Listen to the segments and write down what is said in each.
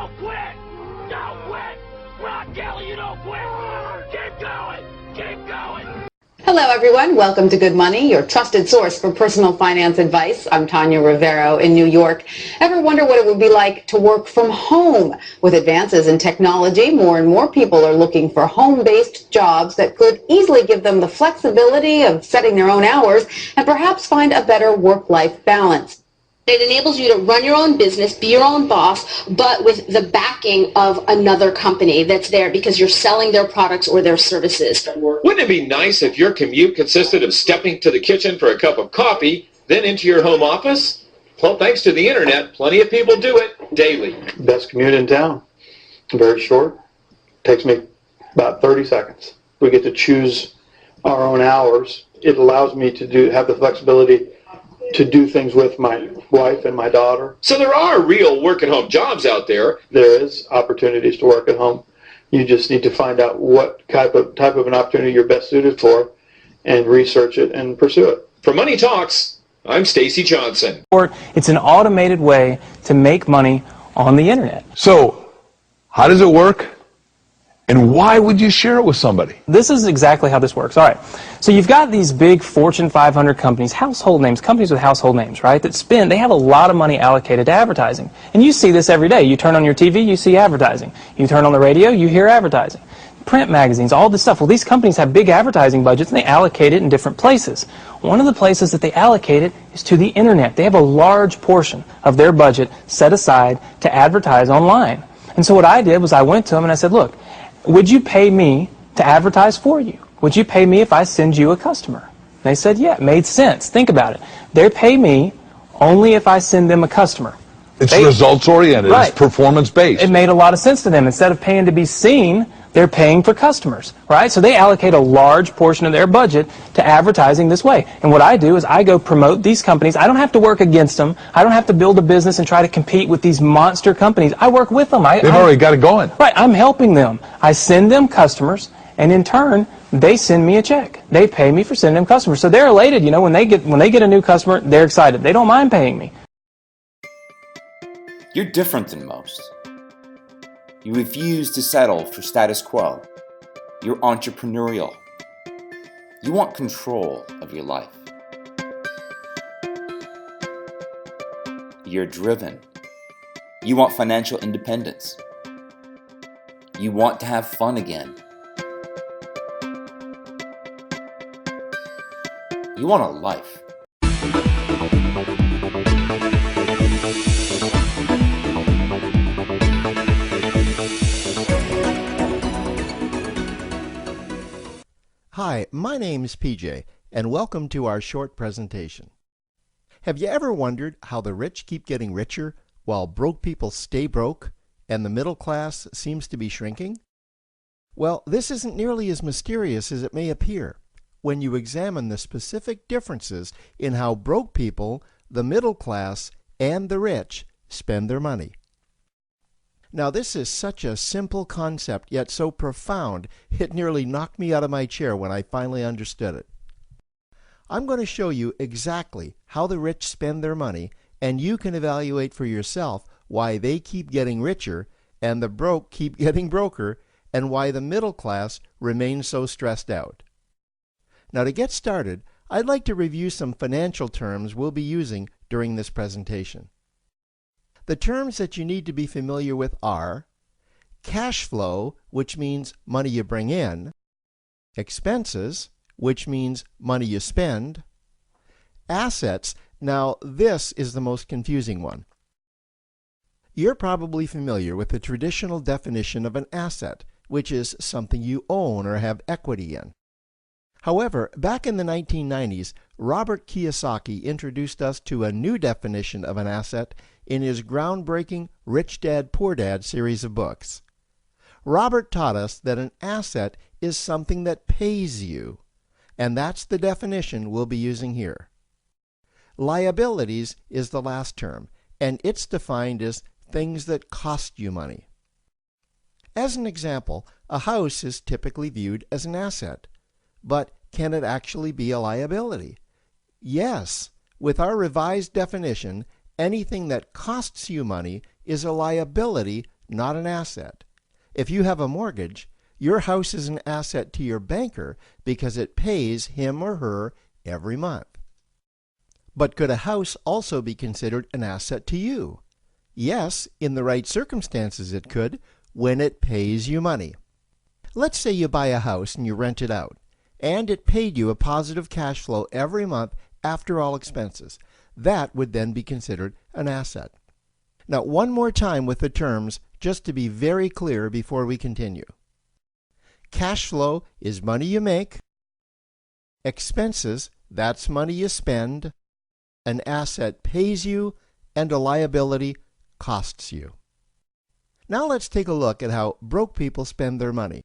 don't quit! Don't quit! Rock Kelly, you don't quit! Keep going! Keep going! Hello, everyone. Welcome to Good Money, your trusted source for personal finance advice. I'm Tanya Rivero in New York. Ever wonder what it would be like to work from home? With advances in technology, more and more people are looking for home-based jobs that could easily give them the flexibility of setting their own hours and perhaps find a better work-life balance. It enables you to run your own business, be your own boss, but with the backing of another company that's there because you're selling their products or their services. Wouldn't it be nice if your commute consisted of stepping to the kitchen for a cup of coffee, then into your home office? Well, thanks to the internet, plenty of people do it daily. Best commute in town. Very short. Takes me about 30 seconds. We get to choose our own hours. It allows me to have the flexibility to do things with my wife and my daughter. So there are real work-at-home jobs out there. There is opportunities to work at home. You just need to find out what type of an opportunity you're best suited for and research it and pursue it. For Money Talks, I'm Stacy Johnson. It's an automated way to make money on the internet. So, how does it work? And why would you share it with somebody? This is exactly how this works. All right. So you've got these big Fortune 500 companies, household names, companies with household names, right, they have a lot of money allocated to advertising. And you see this every day. You turn on your TV, you see advertising. You turn on the radio, you hear advertising. Print magazines, all this stuff. Well, these companies have big advertising budgets and they allocate it in different places. One of the places that they allocate it is to the internet. They have a large portion of their budget set aside to advertise online. And so what I did was I went to them and I said, look, would you pay me to advertise for you? Would you pay me if I send you a customer? They said, yeah, it made sense. Think about it. They pay me only if I send them a customer. It's results-oriented. Right. It's performance-based. It made a lot of sense to them. Instead of paying to be seen, they're paying for customers, right? So they allocate a large portion of their budget to advertising this way. And what I do is I go promote these companies. I don't have to work against them. I don't have to build a business and try to compete with these monster companies. I work with them. They've already got it going. Right. I'm helping them. I send them customers, and in turn, they send me a check. They pay me for sending them customers. So they're elated. You know, when they get a new customer, they're excited. They don't mind paying me. You're different than most. You refuse to settle for status quo. You're entrepreneurial. You want control of your life. You're driven. You want financial independence. You want to have fun again. You want a life. Hi, my name's PJ, and welcome to our short presentation. Have you ever wondered how the rich keep getting richer while broke people stay broke and the middle class seems to be shrinking? Well, this isn't nearly as mysterious as it may appear when you examine the specific differences in how broke people, the middle class, and the rich spend their money. Now, this is such a simple concept, yet so profound, it nearly knocked me out of my chair when I finally understood it. I'm going to show you exactly how the rich spend their money, and you can evaluate for yourself why they keep getting richer and the broke keep getting broker, and why the middle class remains so stressed out. Now, to get started, I'd like to review some financial terms we'll be using during this presentation. The terms that you need to be familiar with are cash flow, which means money you bring in, expenses, which means money you spend, assets. Now, this is the most confusing one. You're probably familiar with the traditional definition of an asset, which is something you own or have equity in. However, back in the 1990s, Robert Kiyosaki introduced us to a new definition of an asset in his groundbreaking Rich Dad, Poor Dad series of books. Robert taught us that an asset is something that pays you, and that's the definition we'll be using here. Liabilities is the last term, and it's defined as things that cost you money. As an example, a house is typically viewed as an asset. But can it actually be a liability? Yes. With our revised definition, anything that costs you money is a liability, not an asset. If you have a mortgage, your house is an asset to your banker because it pays him or her every month. But could a house also be considered an asset to you? Yes, in the right circumstances it could, when it pays you money. Let's say you buy a house and you rent it out, and it paid you a positive cash flow every month after all expenses. That would then be considered an asset. Now, one more time with the terms, just to be very clear before we continue. Cash flow is money you make. Expenses, that's money you spend. An asset pays you, and a liability costs you. Now let's take a look at how broke people spend their money.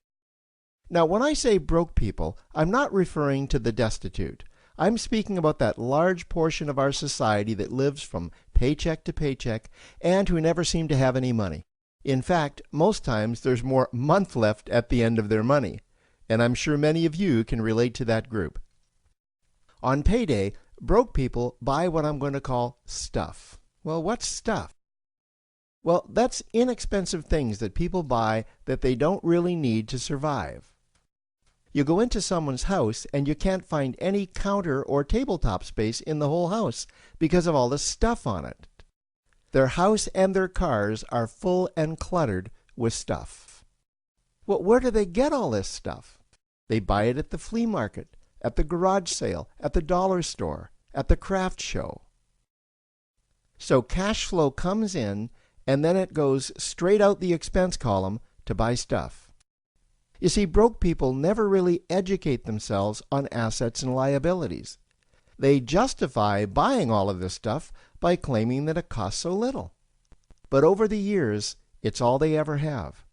Now, when I say broke people, I'm not referring to the destitute. I'm speaking about that large portion of our society that lives from paycheck to paycheck and who never seem to have any money. In fact, most times there's more month left at the end of their money, and I'm sure many of you can relate to that group. On payday, broke people buy what I'm going to call stuff. Well, what's stuff? Well, that's inexpensive things that people buy that they don't really need to survive. You go into someone's house and you can't find any counter or tabletop space in the whole house because of all the stuff on it. Their house and their cars are full and cluttered with stuff. Well, where do they get all this stuff? They buy it at the flea market, at the garage sale, at the dollar store, at the craft show. So cash flow comes in and then it goes straight out the expense column to buy stuff. You see, broke people never really educate themselves on assets and liabilities. They justify buying all of this stuff by claiming that it costs so little. But over the years, it's all they ever have.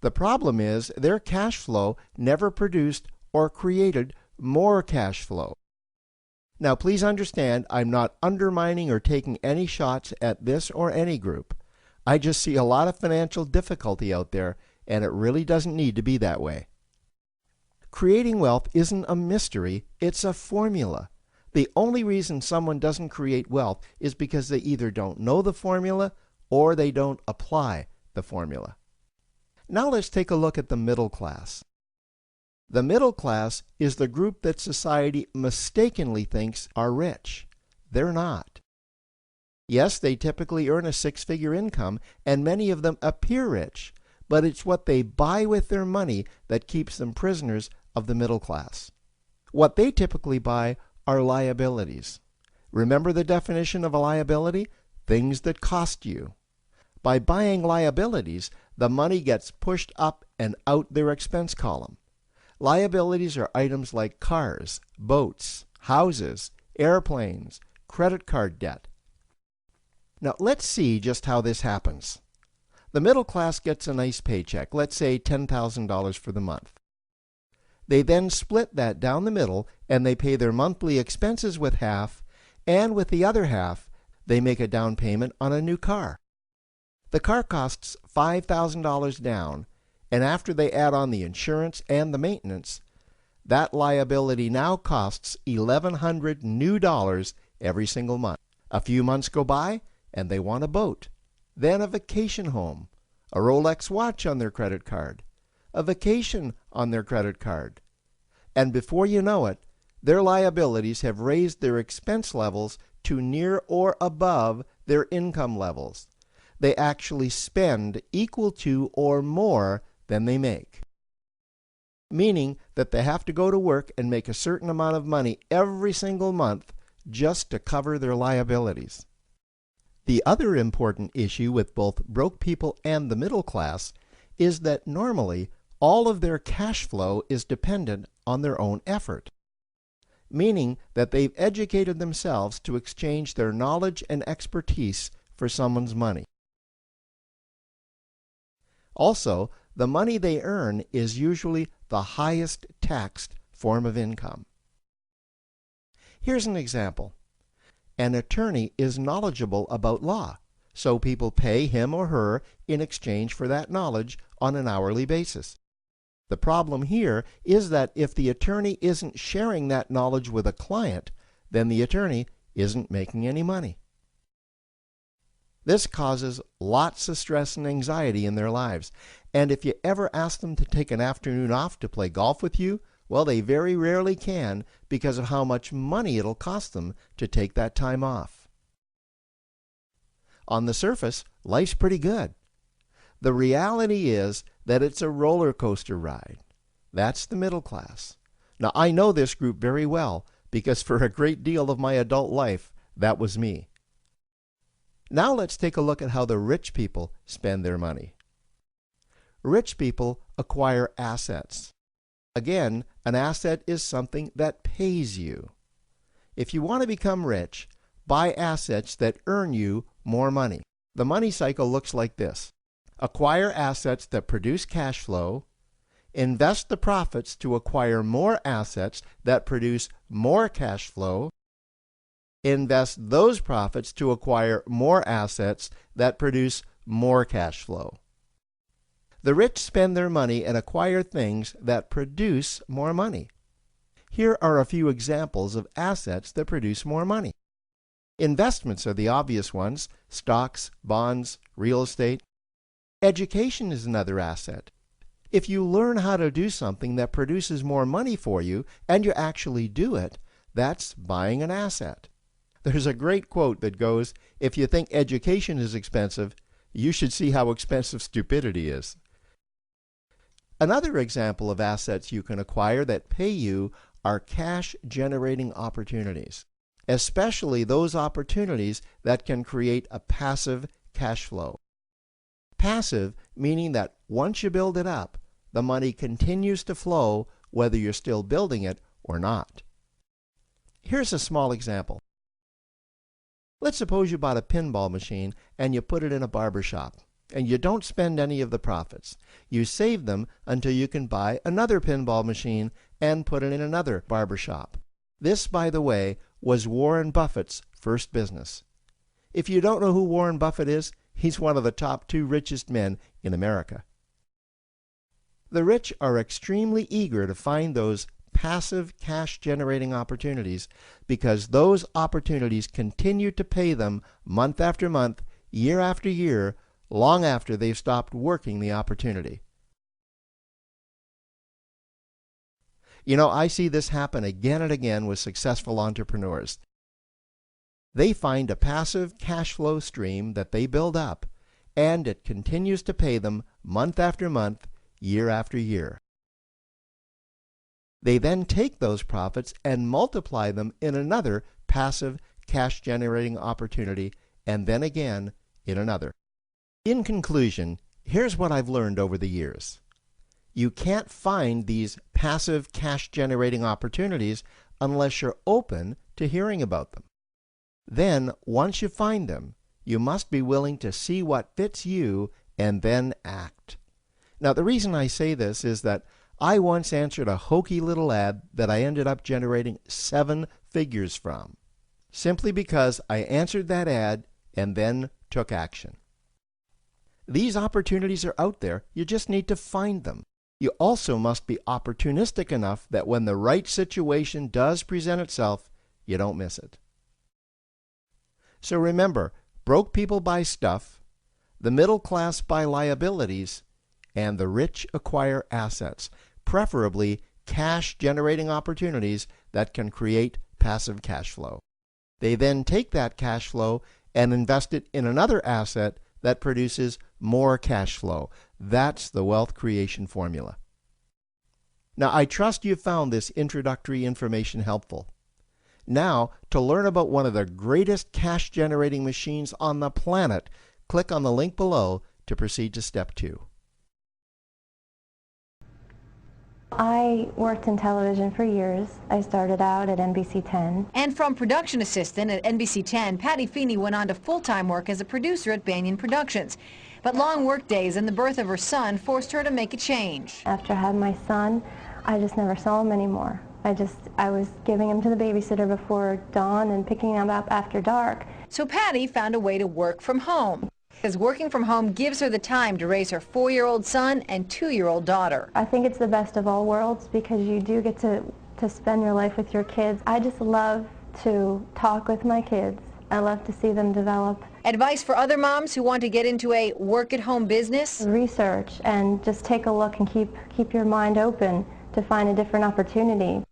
The problem is their cash flow never produced or created more cash flow. Now, please understand, I'm not undermining or taking any shots at this or any group. I just see a lot of financial difficulty out there, and it really doesn't need to be that way. Creating wealth isn't a mystery, it's a formula. The only reason someone doesn't create wealth is because they either don't know the formula or they don't apply the formula. Now let's take a look at the middle class. The middle class is the group that society mistakenly thinks are rich. They're not. Yes, they typically earn a six-figure income, and many of them appear rich, but it's what they buy with their money that keeps them prisoners of the middle class. What they typically buy are liabilities. Remember the definition of a liability? Things that cost you. By buying liabilities, the money gets pushed up and out their expense column. Liabilities are items like cars, boats, houses, airplanes, credit card debt. Now let's see just how this happens. The middle class gets a nice paycheck, let's say $10,000 for the month. They then split that down the middle and they pay their monthly expenses with half, and with the other half, they make a down payment on a new car. The car costs $5,000 down, and after they add on the insurance and the maintenance, that liability now costs $1,100 new dollars every single month. A few months go by, and they want a boat, then a vacation home, a Rolex watch on their credit card, a vacation on their credit card. And before you know it, their liabilities have raised their expense levels to near or above their income levels. They actually spend equal to or more than they make. Meaning that they have to go to work and make a certain amount of money every single month just to cover their liabilities. The other important issue with both broke people and the middle class is that normally all of their cash flow is dependent on their own effort. Meaning that they've educated themselves to exchange their knowledge and expertise for someone's money. Also, the money they earn is usually the highest taxed form of income. Here's an example. An attorney is knowledgeable about law, so people pay him or her in exchange for that knowledge on an hourly basis. The problem here is that if the attorney isn't sharing that knowledge with a client, then the attorney isn't making any money. This causes lots of stress and anxiety in their lives. And if you ever ask them to take an afternoon off to play golf with you, well, they very rarely can because of how much money it'll cost them to take that time off. On the surface, life's pretty good. The reality is that it's a roller coaster ride. That's the middle class. Now, I know this group very well because for a great deal of my adult life, that was me. Now let's take a look at how the rich people spend their money. Rich people acquire assets. Again, an asset is something that pays you. If you want to become rich, buy assets that earn you more money. The money cycle looks like this. Acquire assets that produce cash flow, invest the profits to acquire more assets that produce more cash flow, invest those profits to acquire more assets that produce more cash flow. The rich spend their money and acquire things that produce more money. Here are a few examples of assets that produce more money. Investments are the obvious ones: stocks, bonds, real estate. Education is another asset. If you learn how to do something that produces more money for you and you actually do it, that's buying an asset. There's a great quote that goes, "If you think education is expensive, you should see how expensive stupidity is." Another example of assets you can acquire that pay you are cash-generating opportunities, especially those opportunities that can create a passive cash flow. Passive meaning that once you build it up, the money continues to flow whether you're still building it or not. Here's a small example. Let's suppose you bought a pinball machine and you put it in a barber shop, and you don't spend any of the profits. You save them until you can buy another pinball machine and put it in another barber shop. This, by the way, was Warren Buffett's first business. If you don't know who Warren Buffett is, he's one of the top 2 richest men in America. The rich are extremely eager to find those passive cash-generating opportunities because those opportunities continue to pay them month after month, year after year, long after they've stopped working the opportunity. You know, I see this happen again and again with successful entrepreneurs. They find a passive cash flow stream that they build up, and it continues to pay them month after month, year after year. They then take those profits and multiply them in another passive cash-generating opportunity, and then again in another. In conclusion, here's what I've learned over the years. You can't find these passive cash-generating opportunities unless you're open to hearing about them. Then, once you find them, you must be willing to see what fits you and then act. Now, the reason I say this is that I once answered a hokey little ad that I ended up generating 7 figures from, simply because I answered that ad and then took action. These opportunities are out there. You just need to find them. You also must be opportunistic enough that when the right situation does present itself, you don't miss it. So remember, broke people buy stuff, the middle class buy liabilities, and the rich acquire assets, preferably cash-generating opportunities that can create passive cash flow. They then take that cash flow and invest it in another asset that produces more cash flow. That's the wealth creation formula. Now, I trust you found this introductory information helpful. Now, to learn about one of the greatest cash-generating machines on the planet, click on the link below to proceed to step 2. I worked in television for years. I started out at NBC 10. And from production assistant at NBC 10, Patty Feeney went on to full-time work as a producer at Banyan Productions. But long work days and the birth of her son forced her to make a change. After I had my son, I just never saw him anymore. I was giving him to the babysitter before dawn and picking him up after dark. So Patty found a way to work from home, because working from home gives her the time to raise her 4-year-old son and 2-year-old daughter. I think it's the best of all worlds because you do get to spend your life with your kids. I just love to talk with my kids. I love to see them develop Advice for other moms who want to get into a work-at-home business? Research and just take a look and keep your mind open to find a different opportunity.